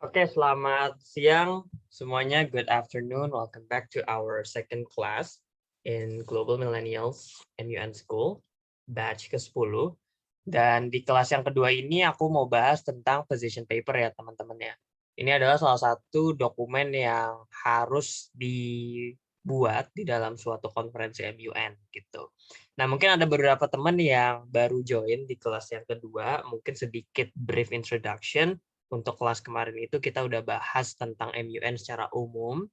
Oke, selamat siang semuanya. Good afternoon. Welcome back to our second class in Global Millennials MUN School, batch ke-10. Dan di kelas yang kedua ini aku mau bahas tentang position paper ya teman-teman ya. Ini adalah salah satu dokumen yang harus dibuat di dalam suatu konferensi MUN gitu. Nah, mungkin ada beberapa teman yang baru join di kelas yang kedua, mungkin sedikit brief introduction. Untuk kelas kemarin itu kita udah bahas tentang MUN secara umum,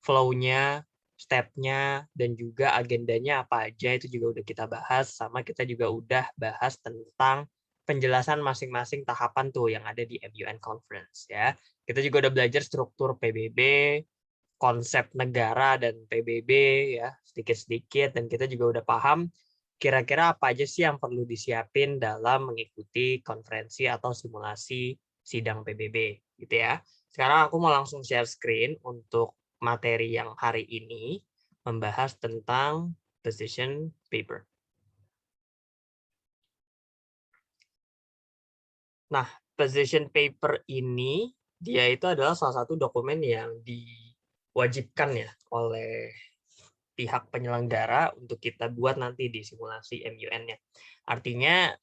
flow-nya, step-nya, dan juga agendanya apa aja itu juga udah kita bahas, sama kita juga udah bahas tentang penjelasan masing-masing tahapan tuh yang ada di MUN Conference ya. Kita juga udah belajar struktur PBB, konsep negara dan PBB ya, sedikit-sedikit, dan kita juga udah paham kira-kira apa aja sih yang perlu disiapin dalam mengikuti konferensi atau simulasi sidang PBB gitu ya. Sekarang aku mau langsung share screen untuk materi yang hari ini membahas tentang position paper. Nah, position paper ini dia itu adalah salah satu dokumen yang diwajibkan ya oleh pihak penyelenggara untuk kita buat nanti di simulasi MUN-nya. Artinya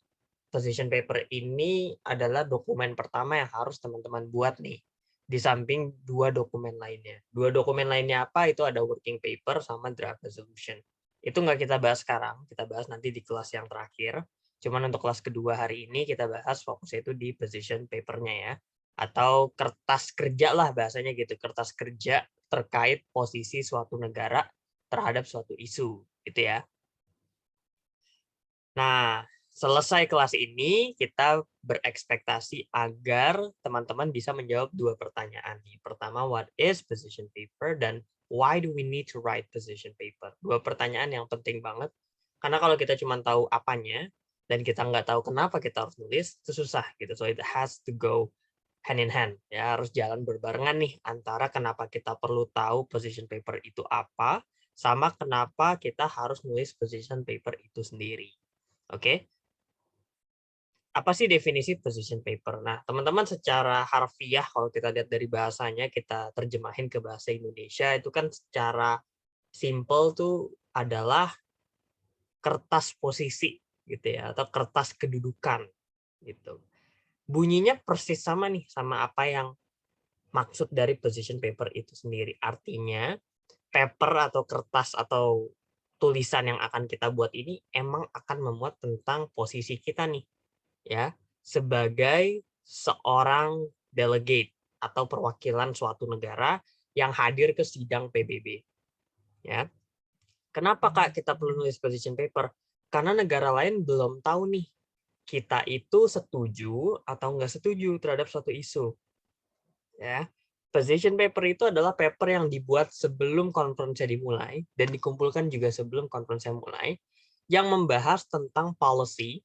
position paper ini adalah dokumen pertama yang harus teman-teman buat nih, di samping dua dokumen lainnya. Dua dokumen lainnya apa? Itu ada working paper sama draft resolution. Itu nggak kita bahas sekarang, kita bahas nanti di kelas yang terakhir. Cuman untuk kelas kedua hari ini kita bahas fokusnya itu di position paper-nya ya. Atau kertas kerja lah bahasanya gitu, kertas kerja terkait posisi suatu negara terhadap suatu isu, gitu ya. Nah, selesai kelas ini, kita berekspektasi agar teman-teman bisa menjawab dua pertanyaan. Pertama, what is position paper? Dan why do we need to write position paper? Dua pertanyaan yang penting banget. Karena kalau kita cuma tahu apanya, dan kita nggak tahu kenapa kita harus nulis, itu susah gitu. So it has to go hand in hand. Ya, harus jalan berbarengan nih antara kenapa kita perlu tahu position paper itu apa, sama kenapa kita harus nulis position paper itu sendiri. Oke, apa sih definisi position paper? Nah, teman-teman secara harfiah kalau kita lihat dari bahasanya, kita terjemahin ke bahasa Indonesia, itu kan secara simple tuh adalah kertas posisi gitu ya, atau kertas kedudukan gitu. Bunyinya persis sama nih, sama apa yang maksud dari position paper itu sendiri. Artinya, paper atau kertas atau tulisan yang akan kita buat ini emang akan memuat tentang posisi kita nih, ya, sebagai seorang delegate atau perwakilan suatu negara yang hadir ke sidang PBB, ya. Kenapa Kak kita perlu nulis position paper? Karena negara lain belum tahu nih kita itu setuju atau nggak setuju terhadap suatu isu, ya. Position paper itu adalah paper yang dibuat sebelum konferensi dimulai dan dikumpulkan juga sebelum konferensi mulai, yang membahas tentang policy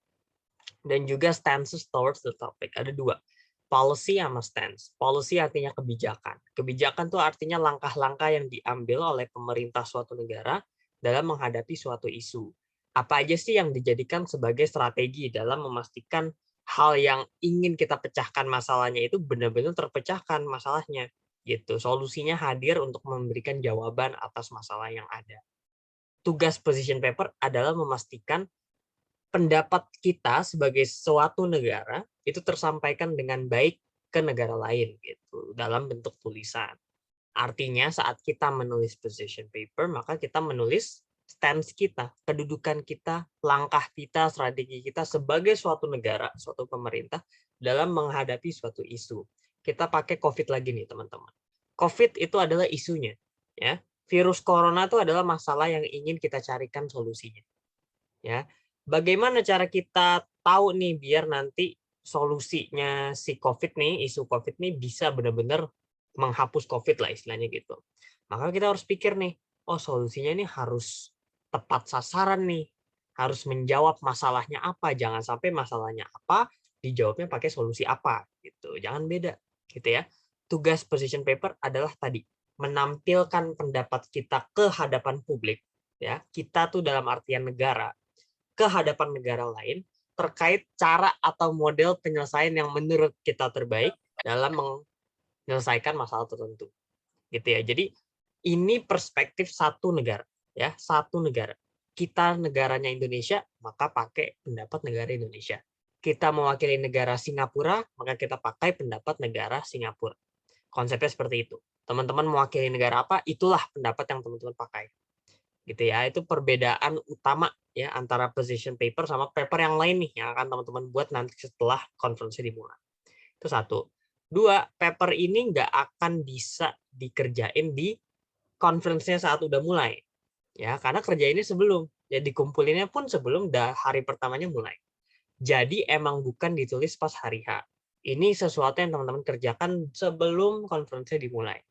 dan juga stances towards the topic. Ada dua, policy sama stance. Policy artinya kebijakan. Kebijakan itu artinya langkah-langkah yang diambil oleh pemerintah suatu negara dalam menghadapi suatu isu. Apa aja sih yang dijadikan sebagai strategi dalam memastikan hal yang ingin kita pecahkan masalahnya itu benar-benar terpecahkan masalahnya. Gitu. Solusinya hadir untuk memberikan jawaban atas masalah yang ada. Tugas position paper adalah memastikan pendapat kita sebagai suatu negara itu tersampaikan dengan baik ke negara lain gitu dalam bentuk tulisan. Artinya saat kita menulis position paper maka kita menulis stance kita, kedudukan kita, langkah kita, strategi kita sebagai suatu negara, suatu pemerintah dalam menghadapi suatu isu. Kita pakai COVID lagi nih teman-teman. COVID itu adalah isunya, ya. Virus corona itu adalah masalah yang ingin kita carikan solusinya, ya. Bagaimana cara kita tahu nih biar nanti solusinya si COVID nih, isu COVID nih bisa benar-benar menghapus COVID lah istilahnya gitu. Maka kita harus pikir nih, oh solusinya ini harus tepat sasaran nih, harus menjawab masalahnya apa, jangan sampai masalahnya apa, dijawabnya pakai solusi apa gitu. Jangan beda gitu ya. Tugas position paper adalah tadi menampilkan pendapat kita ke hadapan publik, ya. Kita tuh dalam artian negara ke hadapan negara lain terkait cara atau model penyelesaian yang menurut kita terbaik dalam menyelesaikan masalah tertentu. Gitu ya. Jadi ini perspektif satu negara, ya, satu negara. Kita negaranya Indonesia, maka pakai pendapat negara Indonesia. Kita mewakili negara Singapura, maka kita pakai pendapat negara Singapura. Konsepnya seperti itu. Teman-teman mewakili negara apa, itulah pendapat yang teman-teman pakai. Gitu ya. Itu perbedaan utama ya antara position paper sama paper yang lain nih yang akan teman-teman buat nanti setelah konferensi dimulai. Itu satu. Dua, paper ini nggak akan bisa dikerjain di conference-nya saat udah mulai. Ya, karena kerja ini sebelum. Ya dikumpulinnya pun sebelum hari pertamanya mulai. Jadi emang bukan ditulis pas hari H. Ini sesuatu yang teman-teman kerjakan sebelum konferensinya dimulai.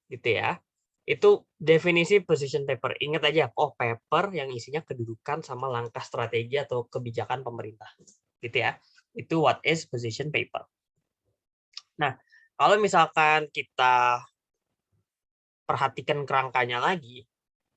Gitu ya. Itu definisi position paper. Ingat aja, paper yang isinya kedudukan sama langkah strategi atau kebijakan pemerintah. Gitu ya. Itu what is position paper. Nah, kalau misalkan kita perhatikan kerangkanya lagi,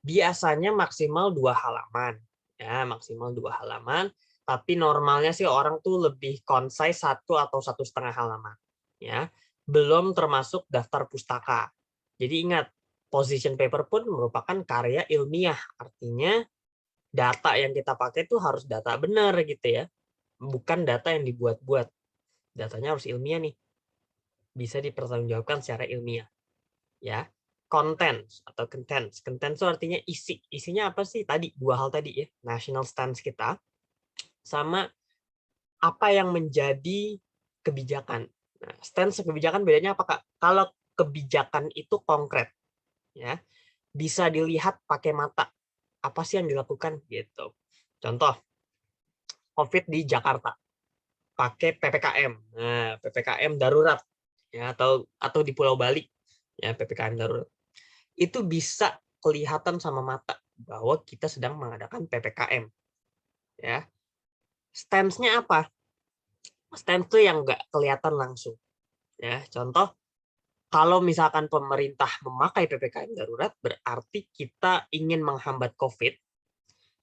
biasanya maksimal 2 halaman. Ya, maksimal 2 halaman, tapi normalnya sih orang tuh lebih concise 1 atau 1,5 halaman. Ya, belum termasuk daftar pustaka. Jadi ingat, position paper pun merupakan karya ilmiah. Artinya data yang kita pakai itu harus data benar gitu ya. Bukan data yang dibuat-buat. Datanya harus ilmiah nih. Bisa dipertanggungjawabkan secara ilmiah. Ya. Contents atau contents. Contents itu artinya isi. Isinya apa sih? Tadi, 2 hal tadi ya. National stance kita sama apa yang menjadi kebijakan. Nah, stance kebijakan bedanya apa, Kak? Kalau kebijakan itu konkret, ya, bisa dilihat pakai mata. Apa sih yang dilakukan gitu. Contoh, COVID di Jakarta, pakai PPKM. Nah, PPKM darurat ya atau di Pulau Bali ya PPKM darurat. Itu bisa kelihatan sama mata bahwa kita sedang mengadakan PPKM. Ya. Stance-nya apa? Stance itu yang nggak kelihatan langsung. Ya, contoh, kalau misalkan pemerintah memakai PPKM darurat, berarti kita ingin menghambat COVID,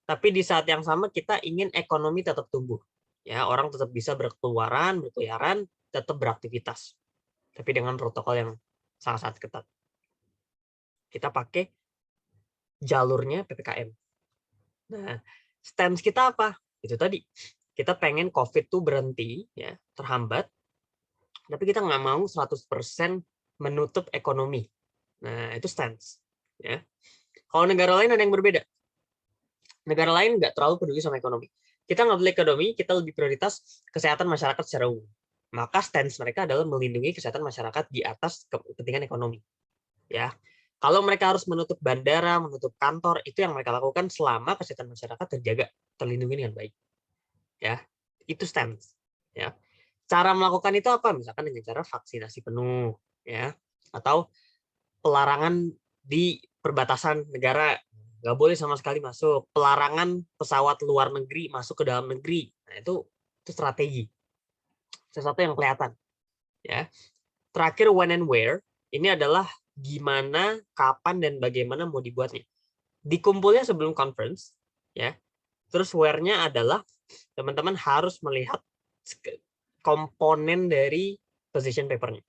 tapi di saat yang sama kita ingin ekonomi tetap tumbuh. Ya, orang tetap bisa berkeluaran, berkeliaran, tetap beraktivitas. Tapi dengan protokol yang sangat-sangat ketat. Kita pakai jalurnya PPKM. Nah, stance kita apa? Itu tadi. Kita pengen COVID tuh berhenti, ya, terhambat, tapi kita nggak mau 100% menutup ekonomi. Nah, itu stance. Ya. Kalau negara lain ada yang berbeda. Negara lain nggak terlalu peduli sama ekonomi. Kita nggak boleh ekonomi, kita lebih prioritas kesehatan masyarakat secara umum. Maka stance mereka adalah melindungi kesehatan masyarakat di atas kepentingan ekonomi. Ya. Kalau mereka harus menutup bandara, menutup kantor, itu yang mereka lakukan selama kesehatan masyarakat terjaga, terlindungi dengan baik. Ya, itu stance. Ya. Cara melakukan itu apa? Misalkan dengan cara vaksinasi penuh, ya, atau pelarangan di perbatasan negara, nggak boleh sama sekali masuk. Pelarangan pesawat luar negeri masuk ke dalam negeri. Nah, itu strategi. Sesuatu yang kelihatan. Ya. Terakhir, when and where, ini adalah gimana, kapan, dan bagaimana mau dibuatnya. Dikumpulnya sebelum conference, ya. Terus where-nya adalah teman-teman harus melihat komponen dari position paper-nya.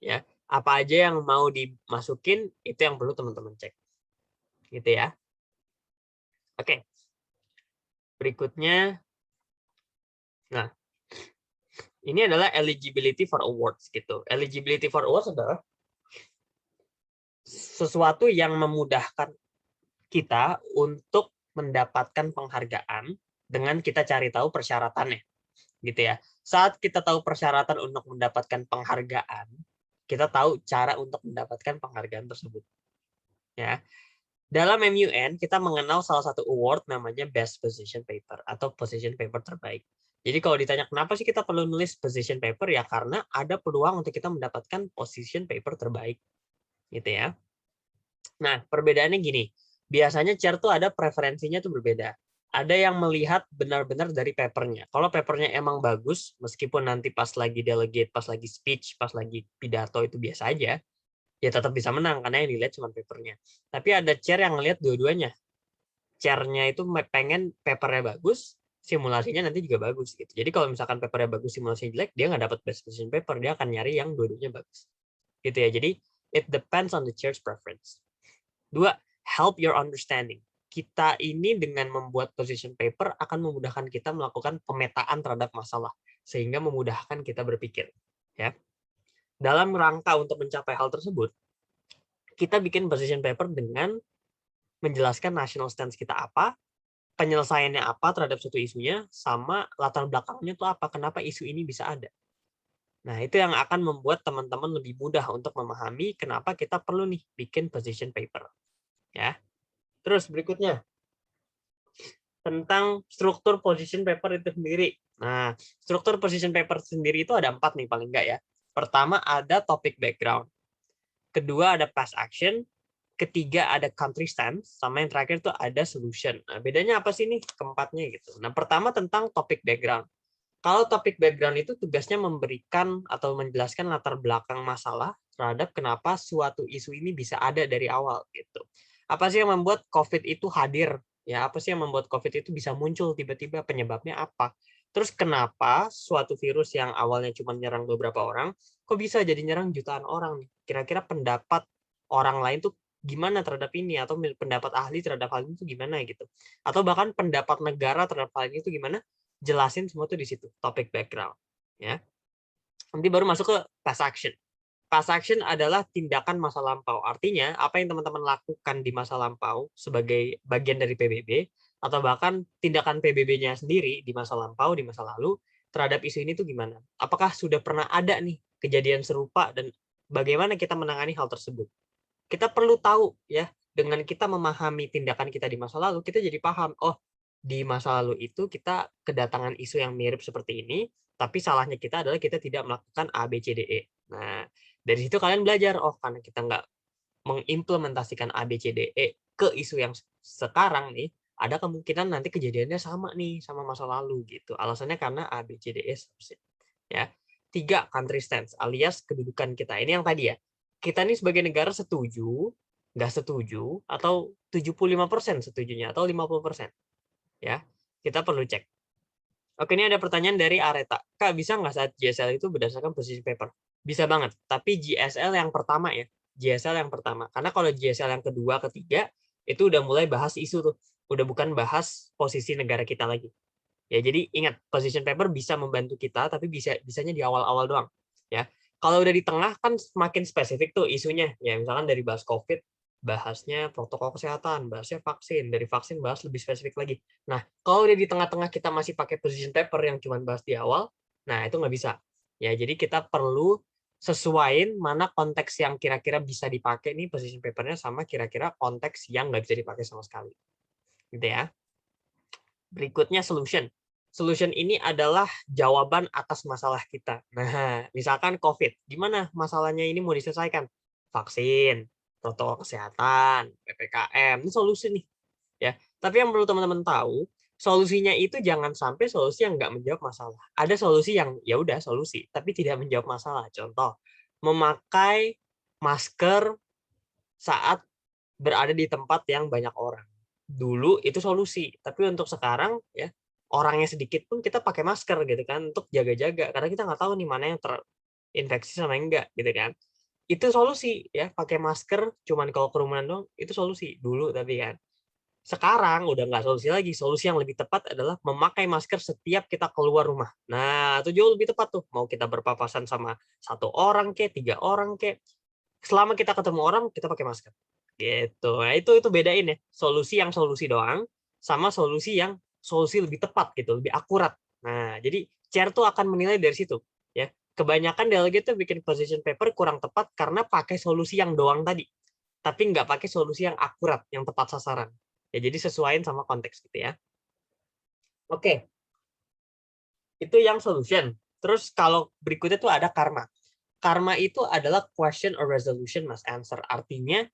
Ya, apa aja yang mau dimasukin, itu yang perlu teman-teman cek. Gitu ya. Oke. Berikutnya, nah, ini adalah eligibility for awards gitu. Eligibility for awards adalah sesuatu yang memudahkan kita untuk mendapatkan penghargaan dengan kita cari tahu persyaratannya. Gitu ya. Saat kita tahu persyaratan untuk mendapatkan penghargaan, kita tahu cara untuk mendapatkan penghargaan tersebut. Ya. Dalam MUN kita mengenal salah satu award namanya Best Position Paper atau Position Paper terbaik. Jadi kalau ditanya kenapa sih kita perlu nulis position paper, ya karena ada peluang untuk kita mendapatkan position paper terbaik. Gitu ya. Nah, perbedaannya gini. Biasanya chair tuh ada preferensinya tuh berbeda. Ada yang melihat benar-benar dari papernya. Kalau papernya emang bagus, meskipun nanti pas lagi delegate, pas lagi speech, pas lagi pidato itu biasa aja, ya tetap bisa menang karena yang dilihat cuma papernya. Tapi ada chair yang ngelihat dua-duanya. Chair-nya itu pengen papernya bagus, simulasinya nanti juga bagus gitu. Jadi kalau misalkan papernya bagus, simulasinya jelek, dia nggak dapat best position paper, dia akan nyari yang dua-duanya bagus. gitu ya. Jadi it depends on the chair's preference. 2, help your understanding. Kita ini dengan membuat position paper akan memudahkan kita melakukan pemetaan terhadap masalah sehingga memudahkan kita berpikir, ya. Dalam rangka untuk mencapai hal tersebut, kita bikin position paper dengan menjelaskan national stance kita apa, penyelesaiannya apa terhadap suatu isunya, sama latar belakangnya itu apa, kenapa isu ini bisa ada. Nah, itu yang akan membuat teman-teman lebih mudah untuk memahami kenapa kita perlu nih bikin position paper. Ya. Terus berikutnya, tentang struktur position paper itu sendiri. Nah, struktur position paper sendiri itu ada 4 nih paling enggak ya. Pertama ada topic background. Kedua ada past action. Ketiga ada country stance, sama yang terakhir tuh ada solution. Nah, bedanya apa sih nih keempatnya gitu. Nah, pertama tentang topic background. Kalau topic background itu tugasnya memberikan atau menjelaskan latar belakang masalah terhadap kenapa suatu isu ini bisa ada dari awal gitu. Apa sih yang membuat COVID itu hadir? Ya, apa sih yang membuat COVID itu bisa muncul tiba-tiba, penyebabnya apa? Terus kenapa suatu virus yang awalnya cuma nyerang beberapa orang, kok bisa jadi nyerang jutaan orang nih? Kira-kira pendapat orang lain tuh gimana terhadap ini, atau pendapat ahli terhadap hal ini itu gimana gitu, atau bahkan pendapat negara terhadap hal ini itu gimana, jelasin semua tuh di situ, topik background, ya. Nanti baru masuk ke past action. Past action adalah tindakan masa lampau, artinya apa yang teman-teman lakukan di masa lampau sebagai bagian dari PBB, atau bahkan tindakan PBB-nya sendiri di masa lampau, di masa lalu terhadap isu ini tuh gimana, apakah sudah pernah ada nih kejadian serupa dan bagaimana kita menangani hal tersebut. Kita perlu tahu ya, dengan kita memahami tindakan kita di masa lalu, kita jadi paham, oh di masa lalu itu kita kedatangan isu yang mirip seperti ini, tapi salahnya kita adalah kita tidak melakukan A, B, C, D, E. Nah, dari situ kalian belajar, oh karena kita nggak mengimplementasikan A, B, C, D, E ke isu yang sekarang nih, ada kemungkinan nanti kejadiannya sama nih, sama masa lalu gitu. Alasannya karena A, B, C, D, E seterusnya. Ya. 3, country stance, alias kedudukan kita. Ini yang tadi ya, kita nih sebagai negara setuju, nggak setuju, atau 75% setujunya, atau 50%. Ya, kita perlu cek. Oke, ini ada pertanyaan dari Areta. Kak, bisa nggak saat GSL itu berdasarkan position paper? Bisa banget, tapi GSL yang pertama ya. GSL yang pertama. Karena kalau GSL yang kedua, ketiga, itu udah mulai bahas isu tuh. Udah bukan bahas posisi negara kita lagi. Ya, jadi ingat, position paper bisa membantu kita, tapi bisanya di awal-awal doang. Ya, kalau udah di tengah kan semakin spesifik tuh isunya. Ya, misalkan dari bahas COVID, bahasnya protokol kesehatan, bahasnya vaksin, dari vaksin bahas lebih spesifik lagi. Nah, kalau udah di tengah-tengah kita masih pakai position paper yang cuma bahas di awal, nah itu nggak bisa. Ya, jadi kita perlu sesuaiin mana konteks yang kira-kira bisa dipakai nih position papernya sama kira-kira konteks yang nggak bisa dipakai sama sekali. Gitu ya. Berikutnya solution. Solution ini adalah jawaban atas masalah kita. Nah, misalkan COVID, gimana masalahnya ini mau diselesaikan? Vaksin, protokol kesehatan, PPKM, ini solusi nih. Ya, tapi yang perlu teman-teman tahu, solusinya itu jangan sampai solusi yang nggak menjawab masalah. Ada solusi yang ya udah solusi, tapi tidak menjawab masalah. Contoh, memakai masker saat berada di tempat yang banyak orang. Dulu itu solusi, tapi untuk sekarang ya orangnya sedikit pun kita pakai masker gitu kan untuk jaga-jaga karena kita nggak tahu nih mana yang terinfeksi sama yang enggak gitu kan. Itu solusi ya, pakai masker cuman kalau kerumunan doang itu solusi dulu tapi kan. Sekarang udah nggak solusi lagi, solusi yang lebih tepat adalah memakai masker setiap kita keluar rumah. Nah, itu jauh lebih tepat tuh. Mau kita berpapasan sama 1 orang kek, 3 orang kek, selama kita ketemu orang kita pakai masker. Gitu. Nah, itu bedain ya. Solusi doang sama solusi lebih tepat gitu, lebih akurat. Nah, jadi chair tuh akan menilai dari situ, ya. Kebanyakan delegate tuh bikin position paper kurang tepat karena pakai solusi yang doang tadi, tapi nggak pakai solusi yang akurat, yang tepat sasaran. Ya, jadi sesuaiin sama konteks gitu ya. Oke. Itu yang solution. Terus kalau berikutnya tuh ada karma. Karma itu adalah question or resolution must answer. Artinya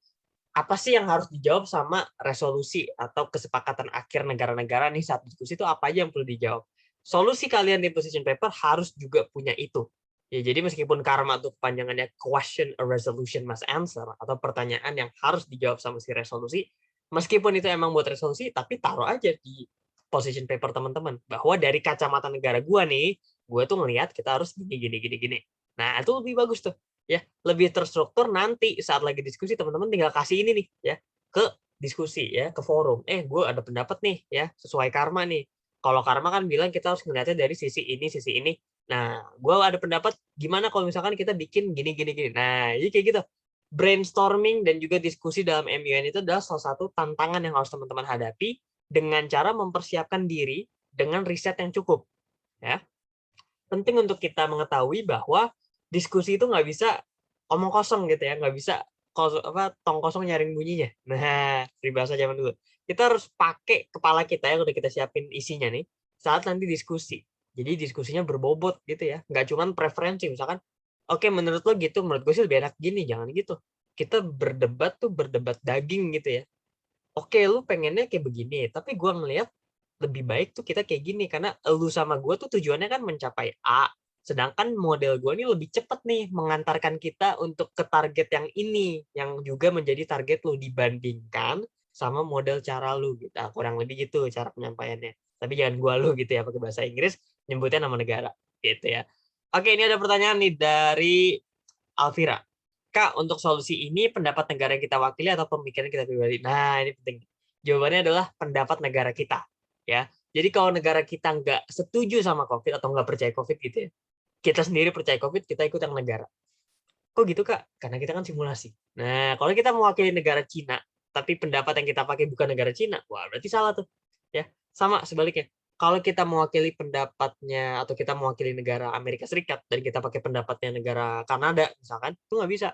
apa sih yang harus dijawab sama resolusi atau kesepakatan akhir negara-negara nih saat diskusi itu apa aja yang perlu dijawab. Solusi kalian di position paper harus juga punya itu. Ya, jadi meskipun karma itu kepanjangannya question or resolution must answer atau pertanyaan yang harus dijawab sama si resolusi, meskipun itu emang buat resolusi, tapi taruh aja di position paper teman-teman bahwa dari kacamata negara gua nih, gua tuh ngelihat kita harus gini gini gini gini. Nah, itu lebih bagus tuh. ya, lebih terstruktur. Nanti saat lagi diskusi teman-teman tinggal kasih ini nih ya ke diskusi ya, ke forum. Gue ada pendapat nih ya, sesuai Karma nih. Kalau Karma kan bilang kita harus ngeliatnya dari sisi ini, sisi ini. Nah, gue ada pendapat gimana kalau misalkan kita bikin gini, gini, gini. Nah, jadi kayak gitu. Brainstorming dan juga diskusi dalam MUN itu adalah salah satu tantangan yang harus teman-teman hadapi dengan cara mempersiapkan diri dengan riset yang cukup. Ya, penting untuk kita mengetahui bahwa diskusi itu nggak bisa omong kosong gitu ya, nggak bisa tong kosong nyaring bunyinya. Nah, peribahasa zaman dulu. Kita harus pakai kepala kita yang udah kita siapin isinya nih saat nanti diskusi. Jadi diskusinya berbobot gitu ya, nggak cuma preferensi. Misalkan, oke menurut lo gitu, menurut gue sih lebih enak gini, jangan gitu. Kita berdebat tuh berdebat daging gitu ya. Oke, lu pengennya kayak begini, tapi gue ngelihat lebih baik tuh kita kayak gini karena lu sama gue tuh tujuannya kan mencapai A, sedangkan model gue ini lebih cepat nih mengantarkan kita untuk ke target yang ini, yang juga menjadi target lu dibandingkan sama model cara lu gitu. Nah, kurang lebih gitu cara penyampaiannya. Tapi jangan gue lu gitu ya pakai bahasa Inggris nyebutnya nama negara gitu ya. Oke, ini ada pertanyaan nih dari Alvira. Kak, untuk solusi ini pendapat negara yang kita wakili atau pemikiran kita pribadi? Nah, ini penting. Jawabannya adalah pendapat negara kita. Ya, jadi kalau negara kita nggak setuju sama COVID atau nggak percaya COVID gitu ya, kita sendiri percaya COVID, kita ikut yang negara. Kok gitu, Kak? Karena kita kan simulasi. Nah, kalau kita mewakili negara Cina, tapi pendapat yang kita pakai bukan negara Cina, wah berarti salah tuh. Ya, sama sebaliknya. Kalau kita mewakili pendapatnya atau kita mewakili negara Amerika Serikat dan kita pakai pendapatnya negara Kanada, misalkan, itu nggak bisa.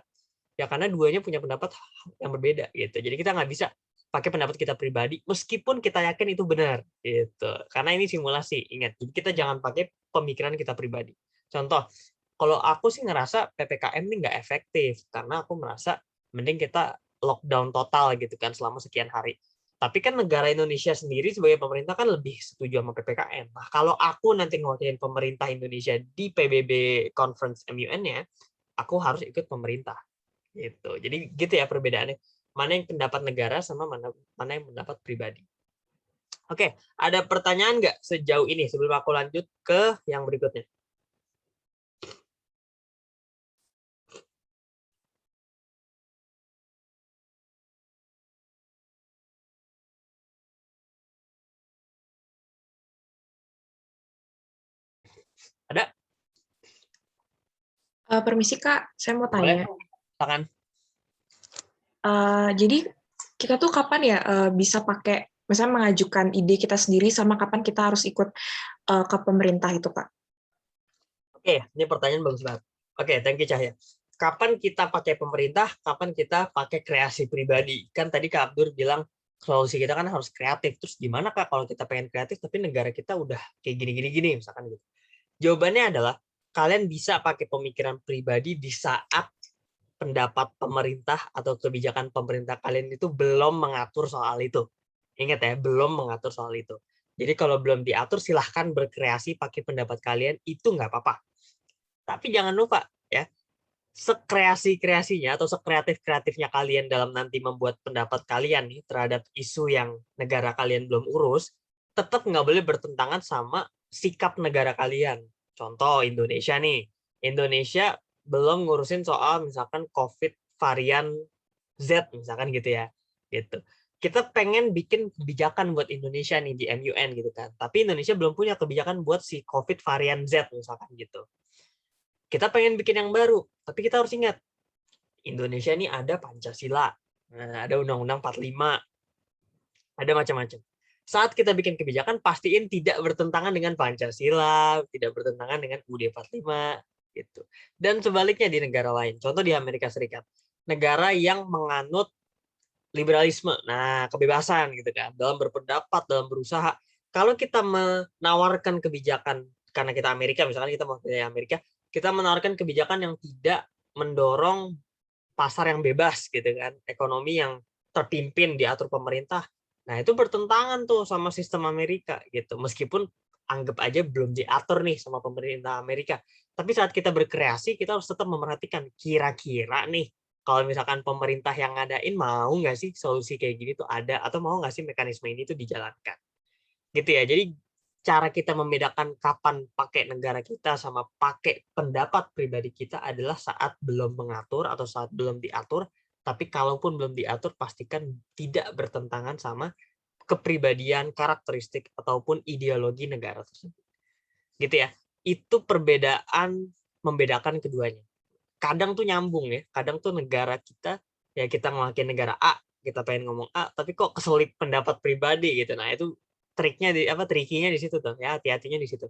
Ya karena duanya punya pendapat yang berbeda gitu. Jadi kita nggak bisa pakai pendapat kita pribadi meskipun kita yakin itu benar gitu. Karena ini simulasi, ingat. Jadi kita jangan pakai pemikiran kita pribadi. Contoh, kalau aku sih ngerasa PPKM ini nggak efektif karena aku merasa mending kita lockdown total gitu kan selama sekian hari. Tapi kan negara Indonesia sendiri sebagai pemerintah kan lebih setuju sama PPKM. Nah, kalau aku nanti ngewakilin pemerintah Indonesia di PBB Conference MUN-nya, aku harus ikut pemerintah gitu. Jadi gitu ya perbedaannya. Mana yang pendapat negara sama mana yang pendapat pribadi. Oke, ada pertanyaan nggak sejauh ini sebelum aku lanjut ke yang berikutnya? Ada? Permisi Kak, saya mau Boleh? tanya. Silakan. Jadi kita tuh kapan ya bisa pakai, misalnya mengajukan ide kita sendiri sama kapan kita harus ikut ke pemerintah itu Kak? Oke, ini pertanyaan bagus banget. Oke, thank you Cahya. Kapan kita pakai pemerintah, kapan kita pakai kreasi pribadi? Kan tadi Kak Abdur bilang solusi kita kan harus kreatif. Terus gimana Kak kalau kita pengen kreatif tapi negara kita udah kayak gini-gini misalkan gitu. Jawabannya adalah kalian bisa pakai pemikiran pribadi di saat pendapat pemerintah atau kebijakan pemerintah kalian itu belum mengatur soal itu. Ingat ya, belum mengatur soal itu. Jadi kalau belum diatur, silahkan berkreasi pakai pendapat kalian, itu nggak apa-apa. Tapi jangan lupa ya, sekreasi-kreasinya atau sekreatif-kreatifnya kalian dalam nanti membuat pendapat kalian nih terhadap isu yang negara kalian belum urus, tetap nggak boleh bertentangan sama sikap negara kalian. Contoh Indonesia nih, Indonesia belum ngurusin soal misalkan COVID varian Z misalkan gitu ya, gitu. Kita pengen bikin kebijakan buat Indonesia nih di MUN gitu kan, tapi Indonesia belum punya kebijakan buat si COVID varian Z misalkan gitu. Kita pengen bikin yang baru, tapi kita harus ingat Indonesia ini ada Pancasila, ada Undang-Undang 45, ada macam-macam. Saat kita bikin kebijakan, pastiin tidak bertentangan dengan Pancasila, tidak bertentangan dengan UUD 45, gitu. Dan sebaliknya di negara lain, contoh di Amerika Serikat, negara yang menganut liberalisme, nah kebebasan gitu kan, dalam berpendapat, dalam berusaha. Kalau kita menawarkan kebijakan, karena kita Amerika, misalkan kita mau pilih Amerika, kita menawarkan kebijakan yang tidak mendorong pasar yang bebas gitu kan, ekonomi yang terpimpin diatur pemerintah. Nah, itu bertentangan tuh sama sistem Amerika gitu. Meskipun anggap aja belum diatur nih sama pemerintah Amerika. Tapi saat kita berkreasi, kita harus tetap memperhatikan kira-kira nih kalau misalkan pemerintah yang ngadain mau nggak sih solusi kayak gini tuh ada atau mau nggak sih mekanisme ini tuh dijalankan. Gitu ya. Jadi cara kita membedakan kapan pakai negara kita sama pakai pendapat pribadi kita adalah saat belum mengatur atau saat belum diatur. Tapi kalaupun belum diatur, pastikan tidak bertentangan sama kepribadian, karakteristik, ataupun ideologi negara tersebut. Gitu ya. Itu perbedaan, membedakan keduanya. Kadang tuh nyambung ya, kadang tuh negara kita, ya kita ngelakuin negara A, kita pengen ngomong A, tapi kok keselip pendapat pribadi gitu. Nah itu triknya trikinya di situ tuh ya, hati-hatinya di situ.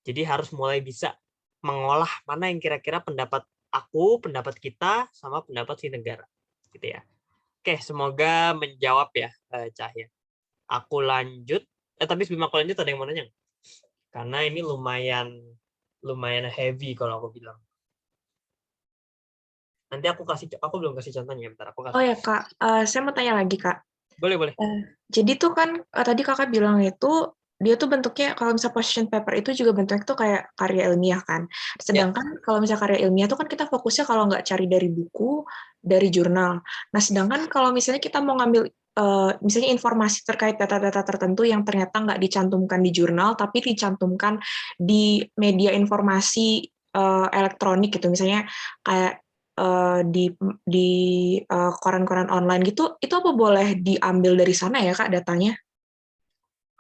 Jadi harus mulai bisa mengolah mana yang kira-kira pendapat aku, pendapat kita, sama pendapat si negara, gitu ya. Oke, semoga menjawab ya, Cahya. Aku lanjut. Tapi sebelum aku lanjut ada yang mau nanya? Karena ini lumayan heavy kalau aku bilang. Nanti aku belum kasih contohnya, bentar aku Oh kasih. ya Kak, saya mau tanya lagi Kak. Boleh. Jadi tuh kan tadi Kakak bilang itu dia tuh bentuknya kalau misalnya position paper itu juga bentuknya tuh kayak karya ilmiah kan. Ya, Sedangkan kalau misalnya karya ilmiah tuh kan kita fokusnya kalau nggak cari dari buku, dari jurnal. Nah, sedangkan kalau misalnya kita mau ngambil misalnya informasi terkait data-data tertentu yang ternyata nggak dicantumkan di jurnal, tapi dicantumkan di media informasi elektronik gitu, misalnya kayak di koran-koran online gitu, itu apa boleh diambil dari sana ya Kak datanya?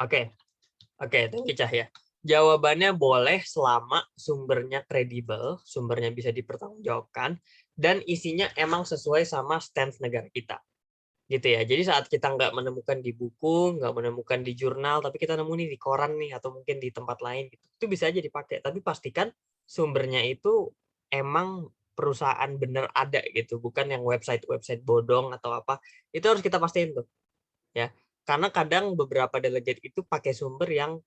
oke. Thank you, Cahya. Jawabannya boleh selama sumbernya kredibel, sumbernya bisa dipertanggungjawabkan, dan isinya emang sesuai sama stance negara kita. Gitu ya. Jadi saat kita nggak menemukan di buku, nggak menemukan di jurnal, tapi kita nemu nih di koran nih, atau mungkin di tempat lain, gitu. Itu bisa aja dipakai. Tapi pastikan sumbernya itu emang perusahaan bener ada gitu, bukan yang website bodong atau apa. Itu harus kita pastiin tuh. Ya, karena kadang beberapa delegate itu pakai sumber yang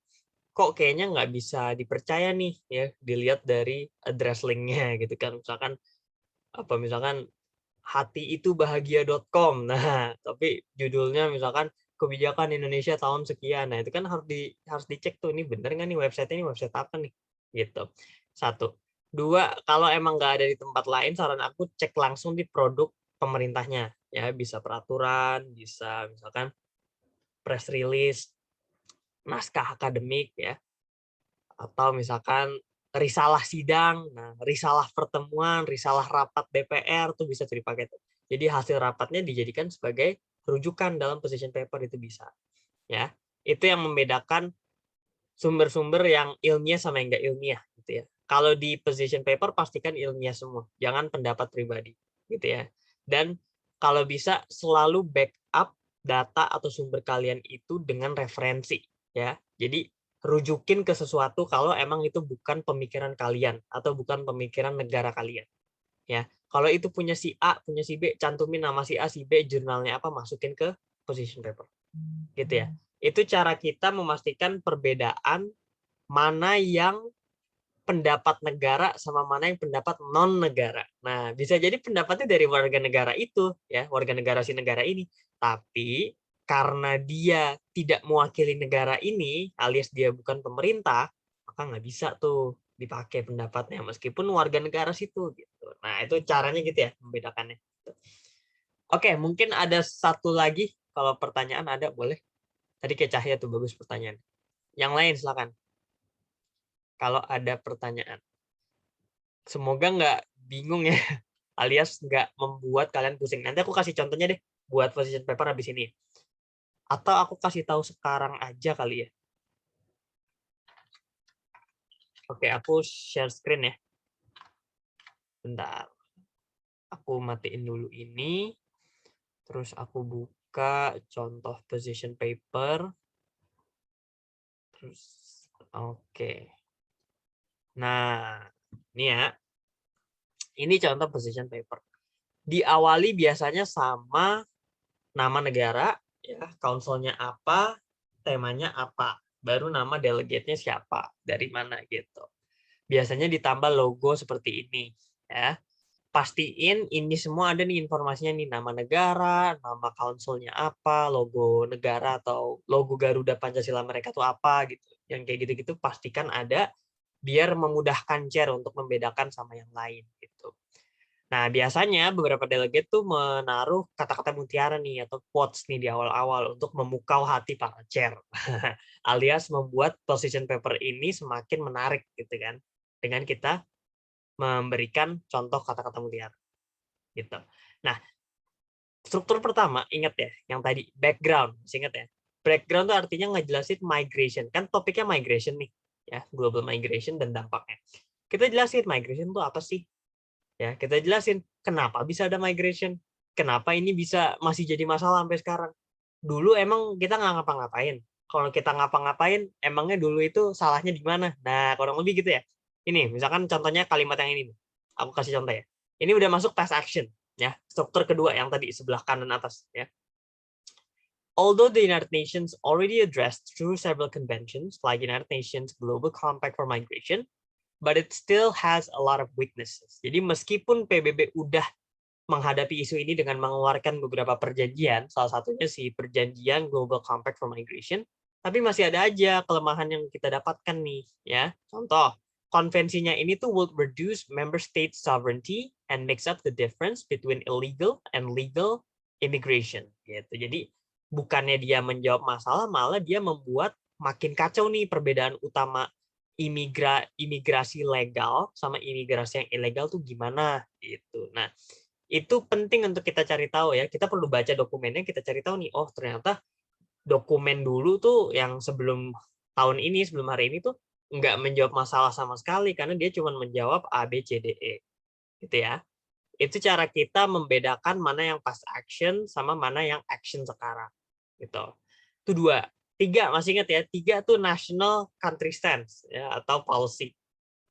kok kayaknya nggak bisa dipercaya nih ya, dilihat dari address linknya gitu kan, misalkan hatiitubahagia.com, nah tapi judulnya misalkan kebijakan Indonesia tahun sekian, nah itu kan harus dicek tuh, ini bener nggak nih ini website apa nih gitu. Satu. Dua, kalau emang nggak ada di tempat lain, saran aku cek langsung di produk pemerintahnya ya, bisa peraturan, bisa misalkan press release, naskah akademik ya, atau misalkan risalah sidang, nah risalah pertemuan, risalah rapat DPR tuh bisa dipakai tuh. Jadi hasil rapatnya dijadikan sebagai rujukan dalam position paper, itu bisa. Ya, itu yang membedakan sumber-sumber yang ilmiah sama yang enggak ilmiah gitu ya. Kalau di position paper pastikan ilmiah semua, jangan pendapat pribadi gitu ya. Dan kalau bisa selalu backup data atau sumber kalian itu dengan referensi ya. Jadi rujukin ke sesuatu kalau emang itu bukan pemikiran kalian atau bukan pemikiran negara kalian ya. Kalau itu punya si A, punya si B, cantumin nama si A, si B, jurnalnya apa, masukin ke position paper. Gitu ya. Itu cara kita memastikan perbedaan mana yang pendapat negara sama mana yang pendapat non negara. Nah, bisa jadi pendapatnya dari warga negara itu ya, warga negara si negara ini. Tapi karena dia tidak mewakili negara ini, alias dia bukan pemerintah, maka nggak bisa tuh dipakai pendapatnya meskipun warga negara situ gitu. Nah, itu caranya gitu ya membedakannya. Oke, mungkin ada satu lagi, kalau pertanyaan ada boleh. Tadi kayak Cahya tuh bagus pertanyaan. Yang lain silakan. Kalau ada pertanyaan. Semoga nggak bingung ya, alias nggak membuat kalian pusing. Nanti aku kasih contohnya deh buat position paper habis ini. Atau aku kasih tahu sekarang aja kali ya. Oke, aku share screen ya. Bentar. Aku matiin dulu ini. Terus aku buka contoh position paper. Terus oke. Nah, ini ya. Ini contoh position paper. Diawali biasanya sama nama negara, ya, council-nya apa, temanya apa, baru nama delegate-nya siapa, dari mana gitu. Biasanya ditambah logo seperti ini, ya. Pastiin ini semua ada nih informasinya nih, nama negara, nama council-nya apa, logo negara atau logo Garuda Pancasila mereka tuh apa gitu. Yang kayak gitu-gitu pastikan ada biar memudahkan share untuk membedakan sama yang lain gitu. Nah, biasanya beberapa delegate tuh menaruh kata-kata mutiara nih atau quotes nih di awal-awal untuk memukau hati para chair. Alias membuat position paper ini semakin menarik gitu kan. Dengan kita memberikan contoh kata-kata mutiara gitu. Nah, struktur pertama ingat ya yang tadi background, masih ingat ya. Background tuh artinya ngejelasin migration. Kan topiknya migration nih, ya, global migration dan dampaknya. Kita jelasin migration itu apa sih? Ya, kita jelasin kenapa bisa ada migration, kenapa ini bisa masih jadi masalah sampai sekarang. Dulu emang kita nggak ngapa-ngapain. Kalau kita ngapa-ngapain, emangnya dulu itu salahnya di mana? Nah, kurang lebih gitu ya. Ini, misalkan contohnya kalimat yang ini. Aku kasih contoh ya. Ini udah masuk task action. Ya, struktur kedua yang tadi sebelah kanan atas. Ya. Although the United Nations already addressed through several conventions, like United Nations Global Compact for Migration, but it still has a lot of weaknesses. Jadi meskipun PBB udah menghadapi isu ini dengan mengeluarkan beberapa perjanjian, salah satunya si perjanjian Global Compact for Migration, tapi masih ada aja kelemahan yang kita dapatkan nih, ya. Contoh, konvensinya ini tuh will reduce member state sovereignty and makes up the difference between illegal and legal immigration, gitu. Jadi bukannya dia menjawab masalah, malah dia membuat makin kacau nih perbedaan utama imigrasi legal sama imigrasi yang ilegal tuh gimana gitu. Nah, itu penting untuk kita cari tahu ya. Kita perlu baca dokumennya, kita cari tahu nih, oh ternyata dokumen dulu tuh yang sebelum tahun ini, sebelum hari ini tuh nggak menjawab masalah sama sekali karena dia cuma menjawab A, B, C, D, E. Gitu ya. Itu cara kita membedakan mana yang past action sama mana yang action sekarang. Gitu. Itu dua. Tiga, masih ingat ya, tiga tuh national country stance ya, atau policy.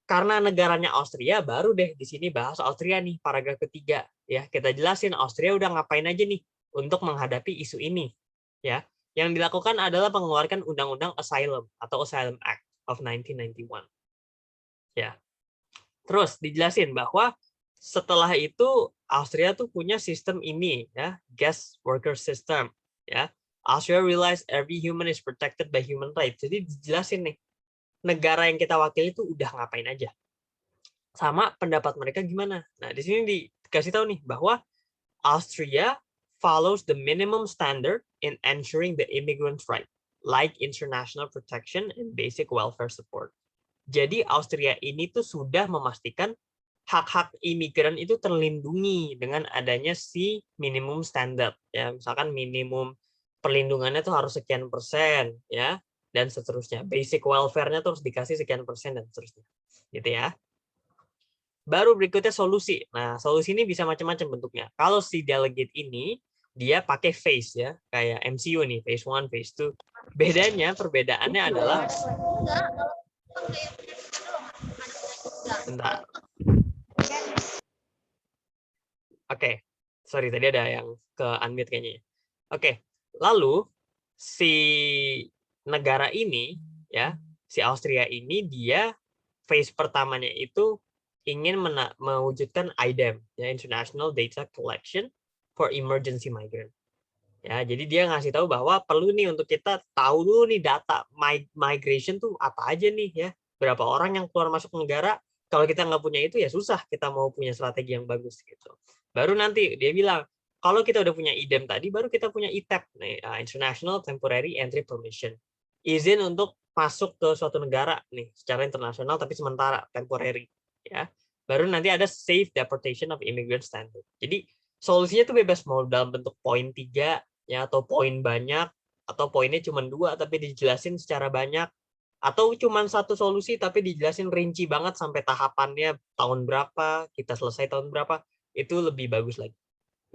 Karena negaranya Austria, baru deh di sini bahas Austria nih, paragraf ketiga. Ya, kita jelasin Austria udah ngapain aja nih untuk menghadapi isu ini. Ya, yang dilakukan adalah mengeluarkan Undang-Undang Asylum atau Asylum Act of 1991. Ya, terus dijelasin bahwa setelah itu Austria tuh punya sistem ini ya, guest worker system ya. Austria realize every human is protected by human rights. Jadi dijelasin nih, negara yang kita wakili itu udah ngapain aja. Sama pendapat mereka gimana. Nah, di sini dikasih tahu nih bahwa Austria follows the minimum standard in ensuring the immigrants' right, like international protection and basic welfare support. Jadi Austria ini tuh sudah memastikan hak-hak imigran itu terlindungi dengan adanya si minimum standard ya, misalkan minimum perlindungannya tuh harus sekian persen ya, dan seterusnya. Basic welfare-nya tuh harus dikasih sekian persen dan seterusnya. Gitu ya. Baru berikutnya solusi. Nah, solusi ini bisa macam-macam bentuknya. Kalau si delegate ini dia pakai phase ya, kayak MCU nih, phase 1, phase 2. Perbedaannya adalah bentar. Oke, sorry tadi ada yang ke unmute kayaknya. Oke, lalu si negara ini ya, si Austria ini dia phase pertamanya itu ingin mewujudkan IDEM ya, International Data Collection for Emergency Migrant. Ya, jadi dia ngasih tahu bahwa perlu nih untuk kita tahu dulu nih data migration tuh apa aja nih ya, berapa orang yang keluar masuk negara. Kalau kita nggak punya itu ya susah kita mau punya strategi yang bagus gitu. Baru nanti dia bilang kalau kita udah punya IDEM tadi, baru kita punya ITEP nih, International Temporary Entry Permission, izin untuk masuk ke suatu negara nih secara internasional tapi sementara temporary ya. Baru nanti ada Safe Deportation of Immigrant Standard. Jadi solusinya tuh bebas mau dalam bentuk poin 3 ya, atau poin banyak, atau poinnya cuma 2 tapi dijelasin secara banyak, atau cuma satu solusi tapi dijelasin rinci banget sampai tahapannya tahun berapa, kita selesai tahun berapa, itu lebih bagus lagi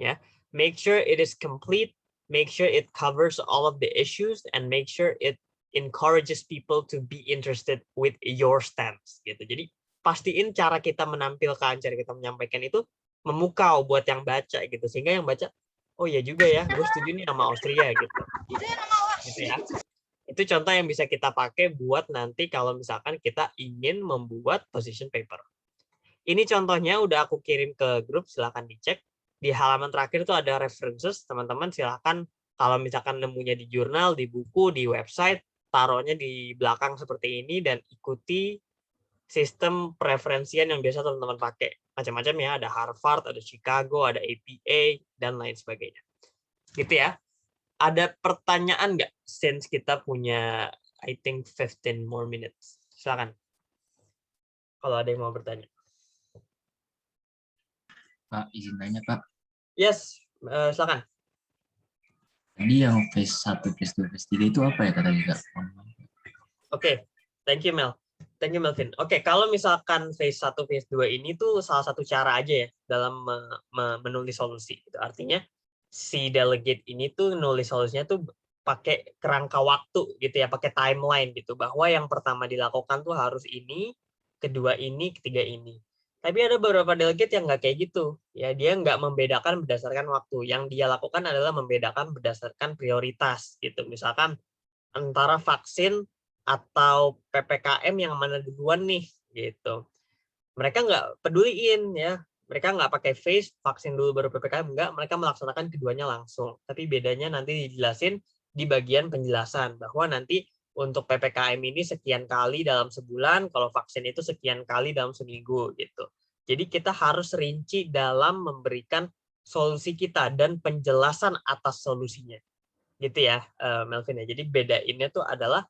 ya. Make sure it is complete, make sure it covers all of the issues, and make sure it encourages people to be interested with your stance gitu. Jadi pastiin cara kita menampilkan, cara kita menyampaikan itu memukau buat yang baca gitu, sehingga yang baca oh iya juga ya, gue setuju nih sama Austria gitu. Gitu ya. Itu contoh yang bisa kita pakai buat nanti kalau misalkan kita ingin membuat position paper. Ini contohnya udah aku kirim ke grup, silahkan dicek. Di halaman terakhir itu ada references, teman-teman silahkan kalau misalkan nemunya di jurnal, di buku, di website, taruhnya di belakang seperti ini dan ikuti sistem preferensian yang biasa teman-teman pakai. macam-macam ya, ada Harvard, ada Chicago, ada APA, dan lain sebagainya. Gitu ya. Ada pertanyaan nggak? Since kita punya, I think 15 more minutes. Silakan. Kalau ada yang mau bertanya. Pak, izin tanya Pak. Yes, silakan. Tadi yang phase 1, phase 2, phase 3 itu apa ya kata Kak? Oke, thank you Mel. Thank you Melvin. Oke, kalau misalkan phase 1, phase 2 ini tuh salah satu cara aja ya dalam menulis solusi. Itu artinya si delegate ini tuh nulis solusinya tuh pakai kerangka waktu gitu ya, pakai timeline gitu, bahwa yang pertama dilakukan tuh harus ini, kedua ini, ketiga ini. Tapi ada beberapa delegate yang nggak kayak gitu. Ya, dia nggak membedakan berdasarkan waktu. Yang dia lakukan adalah membedakan berdasarkan prioritas gitu. Misalkan antara vaksin atau PPKM yang mana duluan nih gitu. Mereka nggak peduliin ya, mereka nggak pakai phase vaksin dulu baru PPKM, enggak, mereka melaksanakan keduanya langsung. Tapi bedanya nanti dijelasin di bagian penjelasan bahwa nanti untuk PPKM ini sekian kali dalam sebulan, kalau vaksin itu sekian kali dalam seminggu gitu. Jadi kita harus rinci dalam memberikan solusi kita dan penjelasan atas solusinya. Gitu ya, Melvin ya. Jadi bedainnya tuh adalah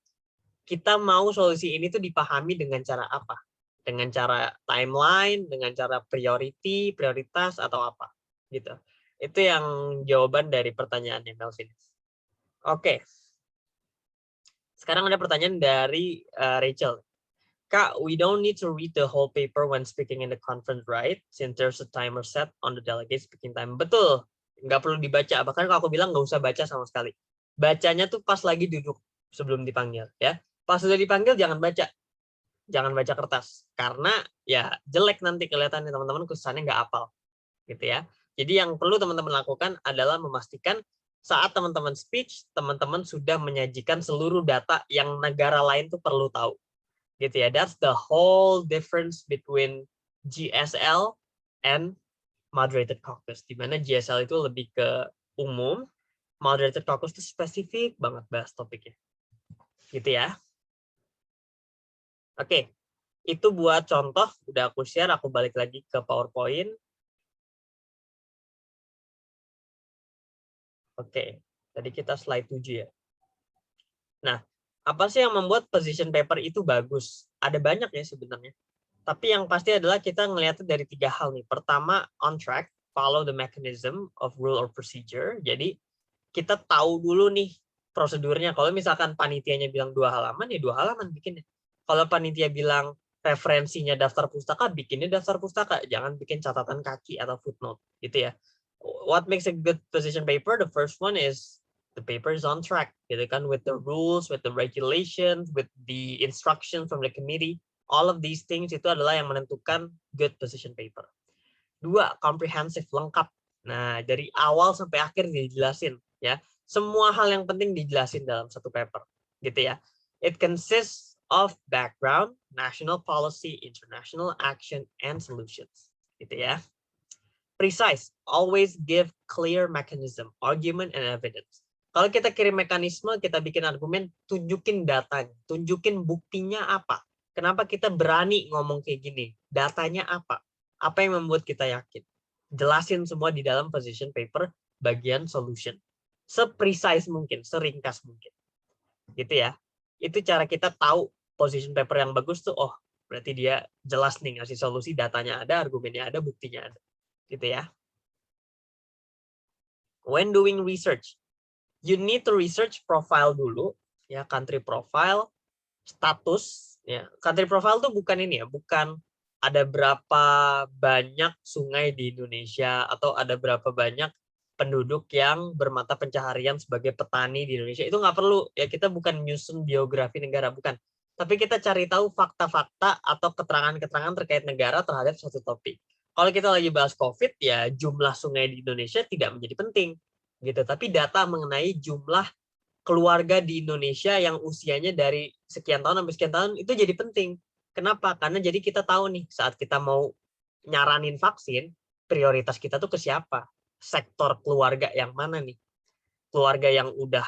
kita mau solusi ini tuh dipahami dengan cara apa? Dengan cara timeline, dengan cara priority, prioritas, atau apa? Gitu. Itu yang jawaban dari pertanyaannya Melvin. Oke. Sekarang ada pertanyaan dari Rachel. Kak, we don't need to read the whole paper when speaking in the conference, right? Since there's a timer set on the delegate speaking time. Betul. Nggak perlu dibaca. Bahkan kalau aku bilang nggak usah baca sama sekali. Bacanya tuh pas lagi duduk sebelum dipanggil. Ya. Pas sudah dipanggil jangan baca. Jangan baca kertas. Karena ya jelek nanti kelihatannya teman-teman kesannya nggak hafal. Gitu ya. Jadi yang perlu teman-teman lakukan adalah memastikan saat teman-teman speech, teman-teman sudah menyajikan seluruh data yang negara lain tuh perlu tahu. Gitu ya. That's the whole difference between GSL and moderated caucus. Di mana GSL itu lebih ke umum, moderated caucus itu spesifik banget bahas topiknya. Gitu ya. Oke, itu buat contoh, udah aku share, aku balik lagi ke PowerPoint. Oke, tadi kita slide 7 ya. Nah, apa sih yang membuat position paper itu bagus? Ada banyak ya sebenarnya. Tapi yang pasti adalah kita ngelihatnya dari 3 hal nih. Pertama, on track, follow the mechanism of rule or procedure. Jadi, kita tahu dulu nih prosedurnya. Kalau misalkan panitianya bilang 2 halaman, ya 2 halaman bikinnya. Kalau panitia bilang referensinya daftar pustaka, bikinnya daftar pustaka. Jangan bikin catatan kaki atau footnote. Gitu ya. What makes a good position paper? The first one is the paper is on track. Gitu kan, with the rules, with the regulations, with the instructions from the committee. All of these things itu adalah yang menentukan good position paper. 2, comprehensive, lengkap. Nah, dari awal sampai akhir dijelasin ya. Semua hal yang penting dijelasin dalam satu paper, gitu ya. It consists of background, national policy, international action, and solutions, gitu ya. Precise, always give clear mechanism, argument, and evidence. Kalau kita kirim mekanisme, kita bikin argumen, tunjukin datanya, tunjukin buktinya apa. Kenapa kita berani ngomong kayak gini? Datanya apa? Apa yang membuat kita yakin? Jelasin semua di dalam position paper bagian solution. Se-precise mungkin, seringkas mungkin. Gitu ya. Itu cara kita tahu position paper yang bagus tuh, oh berarti dia jelas nih ngasih solusi, datanya ada, argumennya ada, buktinya ada. Gitu ya. When doing research, you need to research profile dulu, ya, country profile, status, ya. Country profile tuh bukan ini ya, bukan ada berapa banyak sungai di Indonesia atau ada berapa banyak penduduk yang bermata pencaharian sebagai petani di Indonesia. Itu nggak perlu ya, kita bukan nyusun biografi negara, bukan. Tapi kita cari tahu fakta-fakta atau keterangan-keterangan terkait negara terhadap suatu topik. Kalau kita lagi bahas COVID, ya jumlah sungai di Indonesia tidak menjadi penting, gitu. Tapi data mengenai jumlah keluarga di Indonesia yang usianya dari sekian tahun sampai sekian tahun itu jadi penting. Kenapa? Karena jadi kita tahu nih saat kita mau nyaranin vaksin, prioritas kita tuh ke siapa? Sektor keluarga yang mana nih? Keluarga yang udah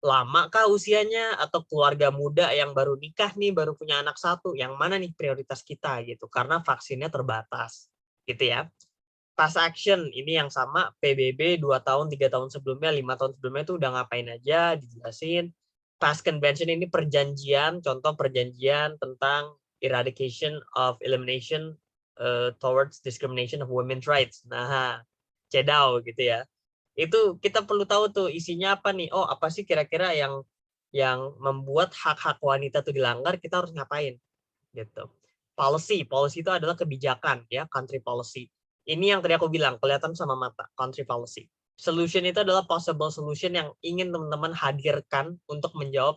lama kah usianya, atau keluarga muda yang baru nikah nih, baru punya anak satu, yang mana nih prioritas kita gitu, karena vaksinnya terbatas gitu ya. Past action ini yang sama, PBB 2 tahun, 3 tahun sebelumnya, 5 tahun sebelumnya itu udah ngapain aja, dijelasin. Past convention ini perjanjian, contoh perjanjian tentang eradication of elimination towards discrimination of women's rights. Nah, CEDAW gitu ya. Itu kita perlu tahu tuh isinya apa nih. Oh, apa sih kira-kira yang membuat hak-hak wanita itu dilanggar, kita harus ngapain gitu. Policy itu adalah kebijakan ya, country policy. Ini yang tadi aku bilang, kelihatan sama mata, country policy. Solution itu adalah possible solution yang ingin teman-teman hadirkan untuk menjawab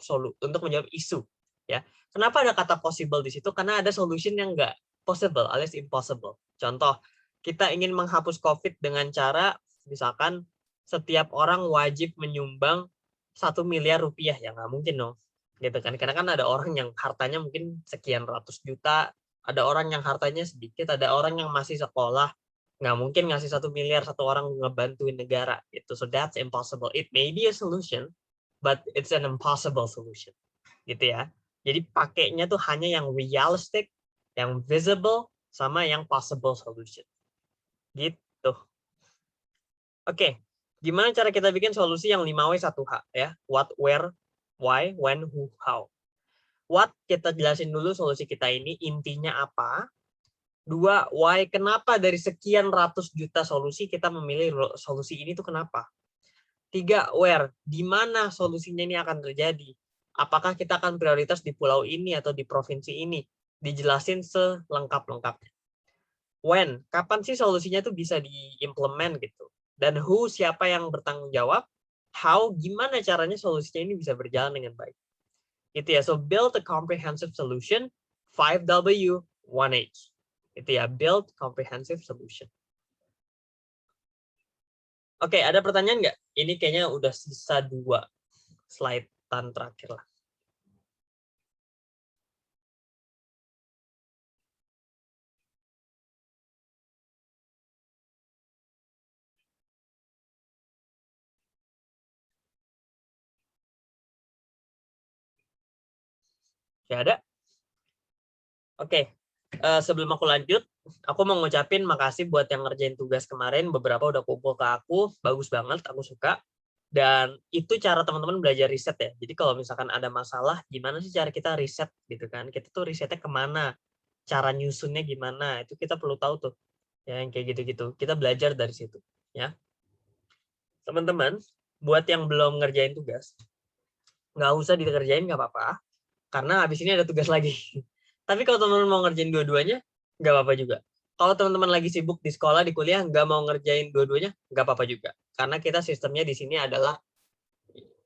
isu ya. Kenapa ada kata possible di situ? Karena ada solution yang enggak possible alias impossible. Contoh, kita ingin menghapus COVID dengan cara misalkan setiap orang wajib menyumbang 1 miliar rupiah, ya nggak mungkin dong gitu kan, karena kan ada orang yang hartanya mungkin sekian ratus juta, ada orang yang hartanya sedikit, ada orang yang masih sekolah, nggak mungkin ngasih 1 miliar satu orang ngebantuin negara gitu. So that's impossible. It may be a solution, but it's an impossible solution gitu ya. Jadi pakainya tuh hanya yang realistic, yang visible, sama yang possible solution gitu. Oke, gimana cara kita bikin solusi yang 5W 1H ya? What, where, why, when, who, how. What, kita jelasin dulu solusi kita ini, intinya apa. 2, why, kenapa dari sekian ratus juta solusi kita memilih solusi ini tuh kenapa. 3, where, di mana solusinya ini akan terjadi. Apakah kita akan prioritas di pulau ini atau di provinsi ini. Dijelasin selengkap-lengkapnya. When, kapan sih solusinya tuh bisa diimplement gitu. Dan who, siapa yang bertanggung jawab. How, gimana caranya solusinya ini bisa berjalan dengan baik. Itu ya, so build a comprehensive solution, 5W, 1H. Itu ya, build comprehensive solution. Oke, ada pertanyaan nggak? Ini kayaknya udah sisa 2 slide-an terakhir lah. Ya ada? Oke, sebelum aku lanjut, aku mau ngucapin makasih buat yang ngerjain tugas kemarin. Beberapa udah kumpul ke aku, bagus banget, aku suka. Dan itu cara teman-teman belajar riset ya. Jadi kalau misalkan ada masalah, gimana sih cara kita riset gitu kan? Kita tuh risetnya kemana? Cara nyusunnya gimana? Itu kita perlu tahu tuh. Ya, yang kayak gitu-gitu. Kita belajar dari situ. Ya, teman-teman, buat yang belum ngerjain tugas, nggak usah dikerjain, nggak apa-apa. Karena habis ini ada tugas lagi. Tapi kalau teman-teman mau ngerjain dua-duanya, nggak apa-apa juga. Kalau teman-teman lagi sibuk di sekolah, di kuliah, nggak mau ngerjain dua-duanya, nggak apa-apa juga. Karena kita sistemnya di sini adalah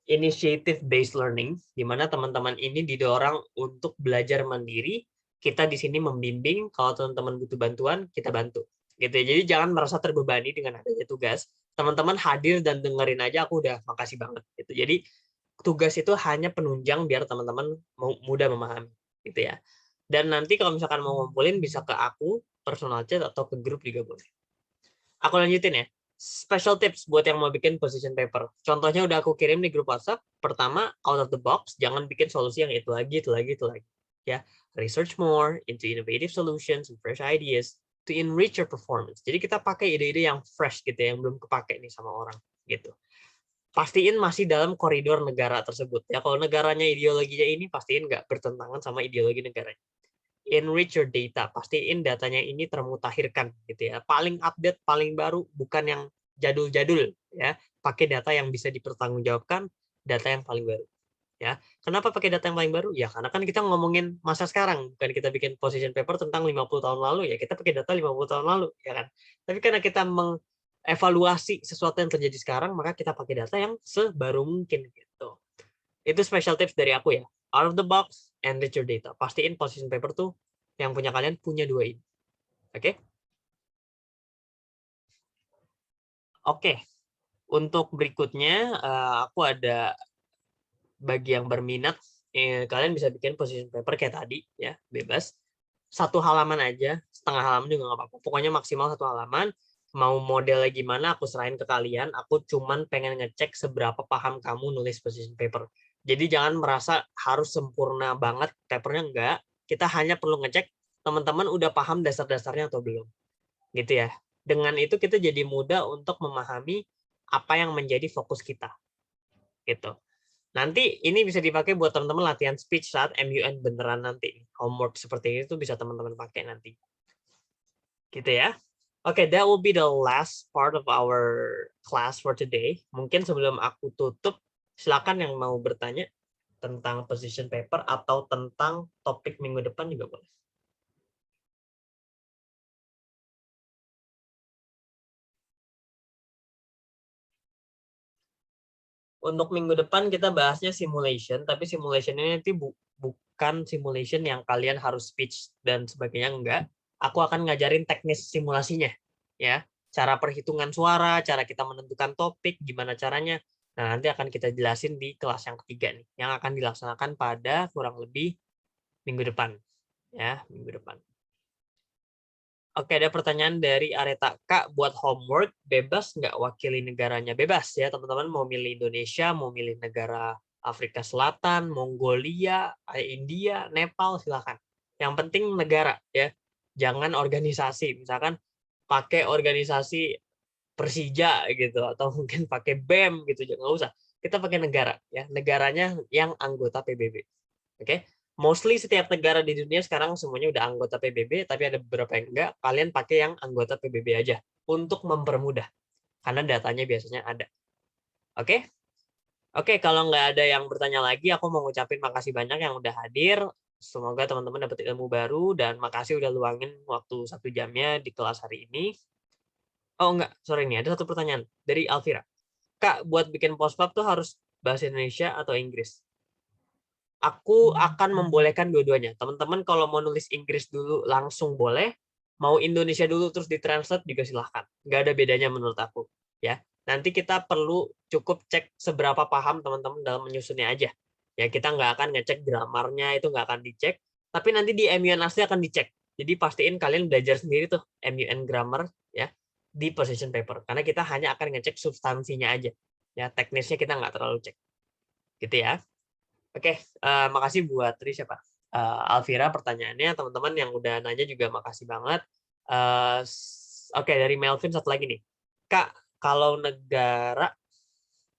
initiative based learning, di mana teman-teman ini didorong untuk belajar mandiri. Kita di sini membimbing, kalau teman-teman butuh bantuan, kita bantu. Gitu ya. Jadi jangan merasa terbebani dengan adanya tugas. Teman-teman hadir dan dengerin aja, aku udah makasih banget. Gitu. Jadi tugas itu hanya penunjang biar teman-teman mudah memahami. Gitu ya. Dan nanti kalau misalkan mau ngumpulin, bisa ke aku, personal chat, atau ke grup juga boleh. Aku lanjutin ya. Special tips buat yang mau bikin position paper. Contohnya udah aku kirim di grup WhatsApp. Pertama, out of the box, jangan bikin solusi yang itu lagi. Ya, research more into innovative solutions and fresh ideas to enrich your performance. Jadi kita pakai ide-ide yang fresh gitu ya, yang belum kepake nih sama orang gitu. Pastiin masih dalam koridor negara tersebut ya. Kalau negaranya ideologinya ini, pastiin nggak bertentangan sama ideologi negaranya. Enrich your data, pastiin datanya ini termutakhirkan gitu ya. Paling update, paling baru, bukan yang jadul-jadul ya. Pakai data yang bisa dipertanggungjawabkan, data yang paling baru. Ya. Kenapa pakai data yang paling baru? Ya karena kan kita ngomongin masa sekarang, bukan kita bikin position paper tentang 50 tahun lalu ya. Kita pakai data 50 tahun lalu ya kan. Tapi karena kita mengevaluasi sesuatu yang terjadi sekarang, maka kita pakai data yang sebaru mungkin gitu. Itu special tips dari aku ya. Out of the box, enrich your data. Pastiin position paper tuh yang punya kalian punya 2 ini. Oke? Oke. Untuk berikutnya, aku ada bagi yang berminat, kalian bisa bikin position paper kayak tadi ya, bebas. 1 halaman aja, setengah halaman juga nggak apa-apa. Pokoknya maksimal 1 halaman. Mau modelnya gimana, aku serahin ke kalian. Aku cuman pengen ngecek seberapa paham kamu nulis position paper. Jadi jangan merasa harus sempurna banget papernya, enggak. Kita hanya perlu ngecek teman-teman udah paham dasar-dasarnya atau belum. Gitu ya. Dengan itu kita jadi mudah untuk memahami apa yang menjadi fokus kita. Gitu. Nanti ini bisa dipakai buat teman-teman latihan speech saat MUN beneran nanti. Homework seperti ini tuh bisa teman-teman pakai nanti. Gitu ya. Oke, that will be the last part of our class for today. Mungkin sebelum aku tutup, silakan yang mau bertanya tentang position paper atau tentang topik minggu depan juga boleh. Untuk minggu depan kita bahasnya simulation, tapi simulation ini nanti bukan simulation yang kalian harus speech dan sebagainya, enggak. Aku akan ngajarin teknis simulasinya, ya. Cara perhitungan suara, cara kita menentukan topik, gimana caranya. Nah, nanti akan kita jelasin di kelas yang ketiga nih, yang akan dilaksanakan pada kurang lebih minggu depan, ya, minggu depan. Oke, ada pertanyaan dari Areta. Kak, buat homework bebas nggak wakili negaranya? Bebas ya, teman-teman mau milih Indonesia, mau milih negara Afrika Selatan, Mongolia, India, Nepal, silakan. Yang penting negara ya, jangan organisasi. Misalkan pakai organisasi Persija gitu, atau mungkin pakai BEM gitu, nggak usah. Kita pakai negara ya, negaranya yang anggota PBB. Oke. Mostly setiap negara di dunia sekarang semuanya udah anggota PBB, tapi ada beberapa yang enggak. Kalian pakai yang anggota PBB aja untuk mempermudah, karena datanya biasanya ada. Oke? Oke, kalau nggak ada yang bertanya lagi, aku mau ngucapin makasih banyak yang udah hadir. Semoga teman-teman dapat ilmu baru, dan makasih udah luangin waktu 1 jamnya di kelas hari ini. Oh enggak, sorry nih, ada satu pertanyaan dari Alvira. Kak, buat bikin postpap tuh harus bahasa Indonesia atau Inggris? Aku akan membolehkan dua-duanya. Teman-teman kalau mau nulis Inggris dulu langsung boleh, mau Indonesia dulu terus ditranslate juga silahkan. Nggak ada bedanya menurut aku. Ya, nanti kita perlu cukup cek seberapa paham teman-teman dalam menyusunnya aja. Ya, kita nggak akan ngecek gramarnya, itu nggak akan dicek. Tapi nanti di MUN asli akan dicek. Jadi pastiin kalian belajar sendiri tuh MUN grammar ya di position paper. Karena kita hanya akan ngecek substansinya aja. Ya, teknisnya kita nggak terlalu cek. Gitu ya. Oke, makasih buat siapa? Alvira pertanyaannya, teman-teman yang udah nanya juga makasih banget. Oke, dari Melvin satu lagi nih. Kak, kalau negara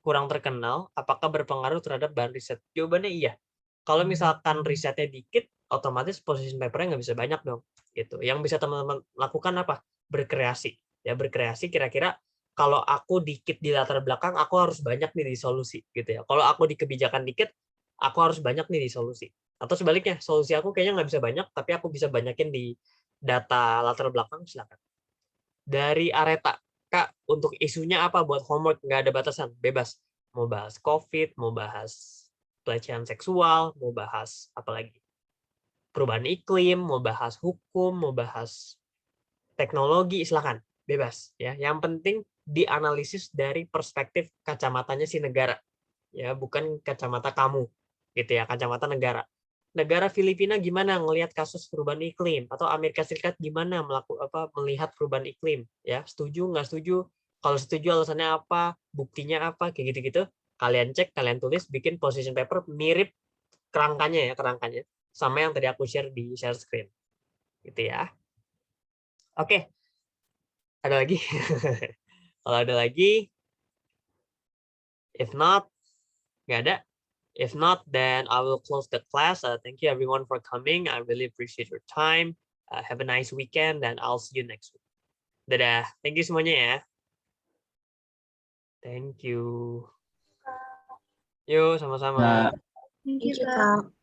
kurang terkenal, apakah berpengaruh terhadap bahan riset? Jawabannya iya. Kalau misalkan risetnya dikit, otomatis position paper-nya nggak bisa banyak dong. Gitu. Yang bisa teman-teman lakukan apa? Berkreasi. Ya, berkreasi kira-kira kalau aku dikit di latar belakang, aku harus banyak nih di solusi. Gitu ya. Kalau aku di kebijakan dikit, aku harus banyak nih di solusi. Atau sebaliknya, solusi aku kayaknya nggak bisa banyak, tapi aku bisa banyakin di data latar belakang, silakan. Dari Areta, Kak, untuk isunya apa buat homework? Nggak ada batasan, bebas. Mau bahas COVID, mau bahas pelecehan seksual, mau bahas apa lagi? Perubahan iklim, mau bahas hukum, mau bahas teknologi, silakan, bebas. Ya, yang penting dianalisis dari perspektif kacamatanya si negara, ya bukan kacamata kamu, gitu ya, kacamata negara. Negara Filipina gimana ngelihat kasus perubahan iklim, atau Amerika Serikat gimana melihat perubahan iklim, ya setuju nggak setuju, kalau setuju alasannya apa, buktinya apa, kayak gitu-gitu. Kalian cek, kalian tulis, bikin position paper mirip kerangkanya sama yang tadi aku share di share screen, gitu ya. Oke, ada lagi? Kalau ada lagi, if not, nggak ada. If not, then I will close the class. Thank you everyone for coming. I really appreciate your time. Have a nice weekend, and I'll see you next week. Dadah. Thank you semuanya ya. Thank you. Yuk, sama-sama. Nah, Thank you, Kak.